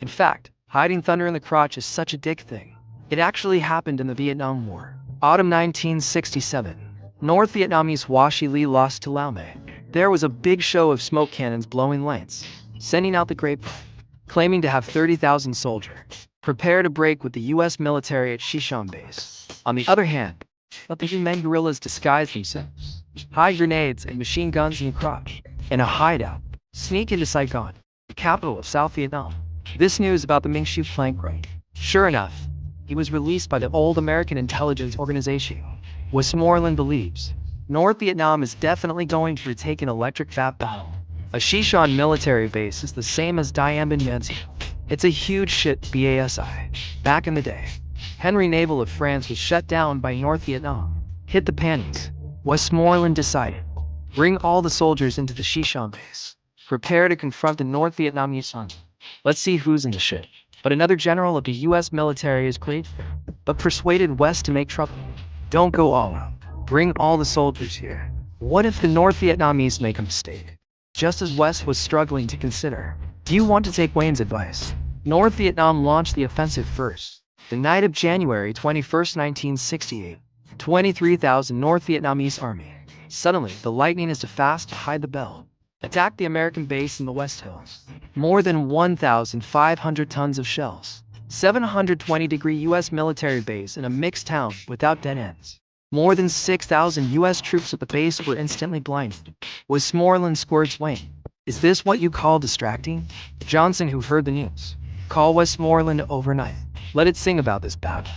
In fact, hiding thunder in the crotch is such a dick thing. It actually happened in the Vietnam War. Autumn 1967. North Vietnamese Hoa Chi Ly lost to Lao Mei. There was a big show of smoke cannons blowing lights, sending out the grapevine, claiming to have 30,000 soldiers. Prepare to break with the U.S. military at Shishan base. On the other hand, let the Minh guerrillas disguise themselves, hide grenades and machine guns in the crotch, in a hideout, sneak into Saigon, the capital of South Vietnam. This news about the Minh shoot flank right. Sure enough, he was released by the old American intelligence organization. Westmoreland believes North Vietnam is definitely going to retake an electric fat battle. A Shishan military base is the same as Dien Bien Phu. It's a huge shit BASI. Back in the day, Henry Naval of France was shut down by North Vietnam. Hit the panties. Westmoreland decided, bring all the soldiers into the Shishan base. Prepare to confront the North Vietnamese army. Let's see who's in the shit. But another general of the U.S. military is great, but persuaded West to make trouble. Don't go all out. Bring all the soldiers here. What if the North Vietnamese make a mistake? Just as West was struggling to consider. Do you want to take Wayne's advice? North Vietnam launched the offensive first. The night of January 21st, 1968. 23,000 North Vietnamese army. Suddenly, the lightning is too fast to hide the bell. Attacked the American base in the West Hills. More than 1,500 tons of shells. 720-degree U.S. military base in a mixed town without dead ends. More than 6,000 U.S. troops at the base were instantly blinded. Westmoreland squirts Wayne. Is this what you call distracting? Johnson, who heard the news, call Westmoreland overnight. Let it sing about this battle.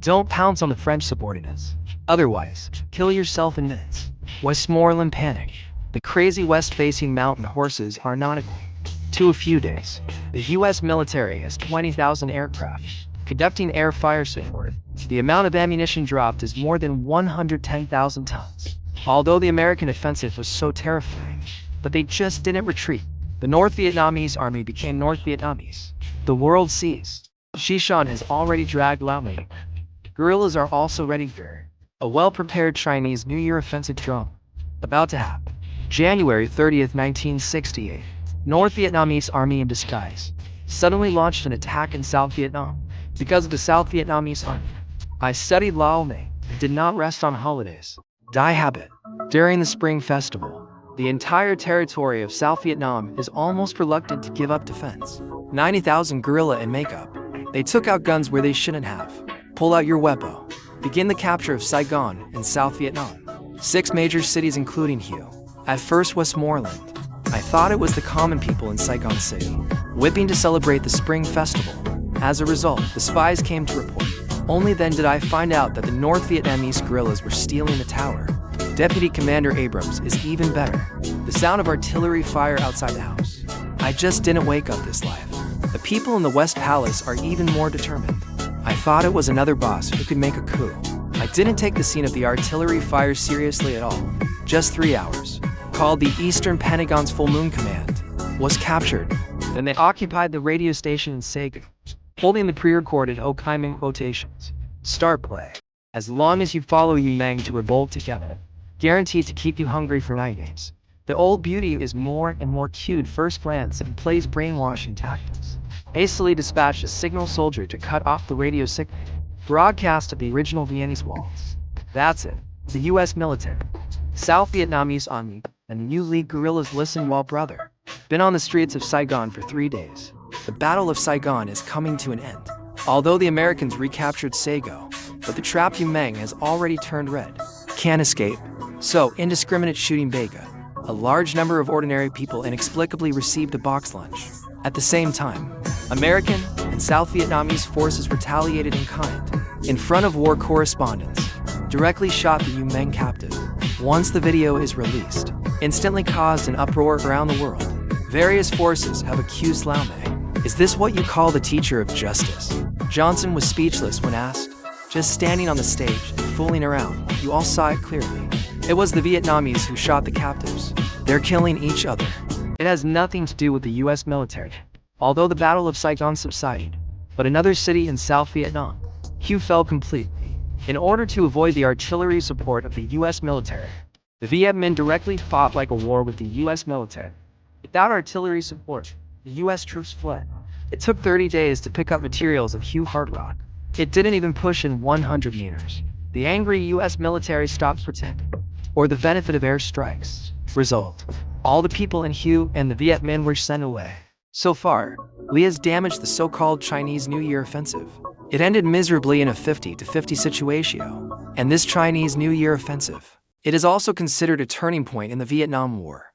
Don't pounce on the French subordinates. Otherwise, kill yourself in minutes. Westmoreland panicked. The crazy west-facing mountain horses are not equal to a few days. The U.S. military has 20,000 aircraft conducting air fire support. The amount of ammunition dropped is more than 110,000 tons. Although the American offensive was so terrifying, but they just didn't retreat. The North Vietnamese army became North Vietnamese. The world sees. Shishan has already dragged Lao Mei. Guerrillas are also ready for a well-prepared Chinese New Year offensive drone. About to happen. January 30th, 1968. North Vietnamese army in disguise suddenly launched an attack in South Vietnam. Because of the South Vietnamese army, I studied Lao Mei and did not rest on holidays. Die habit. During the Spring Festival, the entire territory of South Vietnam is almost reluctant to give up defense. 90,000 guerrilla in makeup. They took out guns where they shouldn't have. Pull out your weapon. Begin the capture of Saigon in South Vietnam. 6 major cities including Hue. At first Westmoreland. I thought it was the common people in Saigon City, whipping to celebrate the Spring Festival. As a result, the spies came to report. Only then did I find out that the North Vietnamese guerrillas were stealing the tower. Deputy Commander Abrams is even better. The sound of artillery fire outside the house. I just didn't wake up this life. The people in the West Palace are even more determined. I thought it was another boss who could make a coup. I didn't take the scene of the artillery fire seriously at all. Just 3 hours. Called the Eastern Pentagon's Full Moon Command, was captured. Then they occupied the radio station in Saigon, holding the pre-recorded Ho Chi Minh quotations. Start play. As long as you follow Yu Meng to revolt together, guaranteed to keep you hungry for 9 days. The old beauty is more and more cute first glance and plays brainwashing tactics. Hastily dispatched a signal soldier to cut off the radio signal. Broadcast of the original Viennese waltz. That's it. The U.S. military, South Vietnamese army, and the New League guerrillas listen while brother. Been on the streets of Saigon for 3 days. The Battle of Saigon is coming to an end. Although the Americans recaptured Sago, but the trapped Yu Meng has already turned red. Can't escape. So, indiscriminate shooting Bega. A large number of ordinary people inexplicably received a box lunch. At the same time, American and South Vietnamese forces retaliated in kind. In front of war correspondents, directly shot the Yu Meng captive. Once the video is released, instantly caused an uproar around the world. Various forces have accused Lao Mei. Is this what you call the teacher of justice? Johnson was speechless when asked, just standing on the stage and fooling around. You all saw it clearly. It was the Vietnamese who shot the captives. They're killing each other. It has nothing to do with the U.S. military. Although the Battle of Saigon subsided, but another city in South Vietnam, Hue fell completely. In order to avoid the artillery support of the U.S. military, the Viet Minh directly fought like a war with the U.S. military. Without artillery support, the U.S. troops fled. It took 30 days to pick up materials of Hugh Hard Rock. It didn't even push in 100 meters. The angry US military stopped pretending, or the benefit of airstrikes. Result: all the people in Hue and the Viet Minh were sent away. So far, Lee has damaged the so-called Chinese New Year offensive. It ended miserably in a 50-50 situation. And this Chinese New Year offensive, it is also considered a turning point in the Vietnam War.